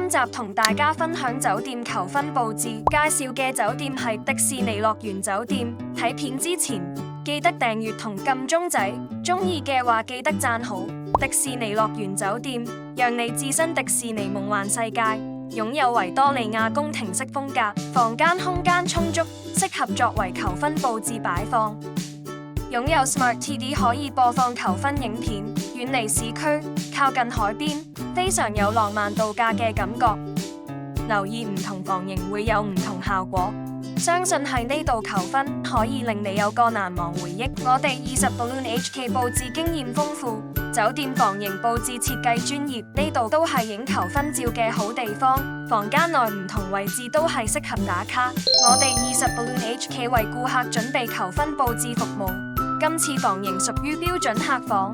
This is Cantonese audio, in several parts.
今集同大家分享酒店求婚佈置，介紹嘅酒店係迪士尼樂園酒店。睇片之前記得訂閱同撳鐘仔，中意嘅話記得讚好。迪士尼樂園酒店讓你置身迪士尼夢幻世界，擁有維多利亞宮廷式風格，房間空間充足，適合作為求婚佈置擺放。擁有 Smart TV 可以播放求婚影片，遠離市區，靠近海邊，非常有浪漫度假嘅感覺。留意唔同房型會有唔同效果，相信喺呢度求婚可以令你有個難忘回憶。我哋20Balloon HK 佈置經驗豐富，酒店房型佈置設計專業，呢度都係影求婚照嘅好地方。房間內唔同位置都係適合打卡。我哋20Balloon HK 為顧客準備求婚佈置服務。今次房型屬於標準客房，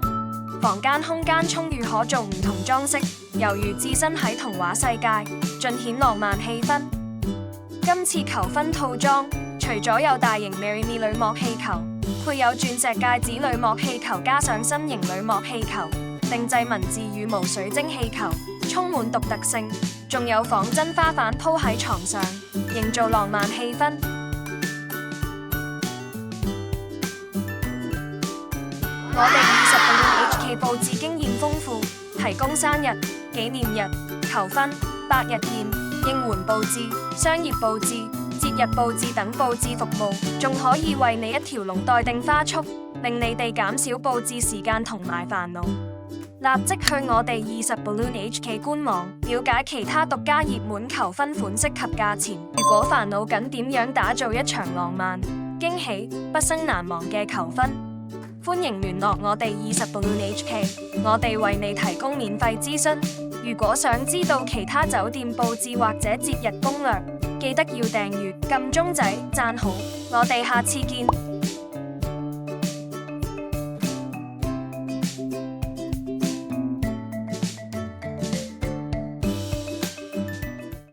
房間空間充裕，可做唔同裝飾，猶如置身喺童話世界，盡顯浪漫氣氛。今次求婚套裝除咗有大型 Marry Me 鋁幕氣球，配有鑽石戒指鋁幕氣球，加上心形鋁幕氣球，定製文字羽毛水晶氣球，充滿獨特性。仲有仿真花瓣鋪喺床上，營造浪漫氣氛。我哋20Balloon HK 佈置經驗豐富，提供生日、紀念日、求婚、百日宴、應援佈置、商業佈置、節日佈置等佈置服務，仲可以為你一條龍代訂花束，令你哋減少佈置時間同埋煩惱。立即去我哋20Balloon HK 官網，了解其他獨家熱門求婚款式及價錢。如果煩惱緊點樣打造一場浪漫、驚喜、畢生難忘嘅求婚，歡迎聯絡我哋20Balloon HK， 我哋為你提供免費諮詢。如果想知道其他酒店佈置或者節日攻略，記得要訂閱、撳鐘仔、讚好。我哋下次見。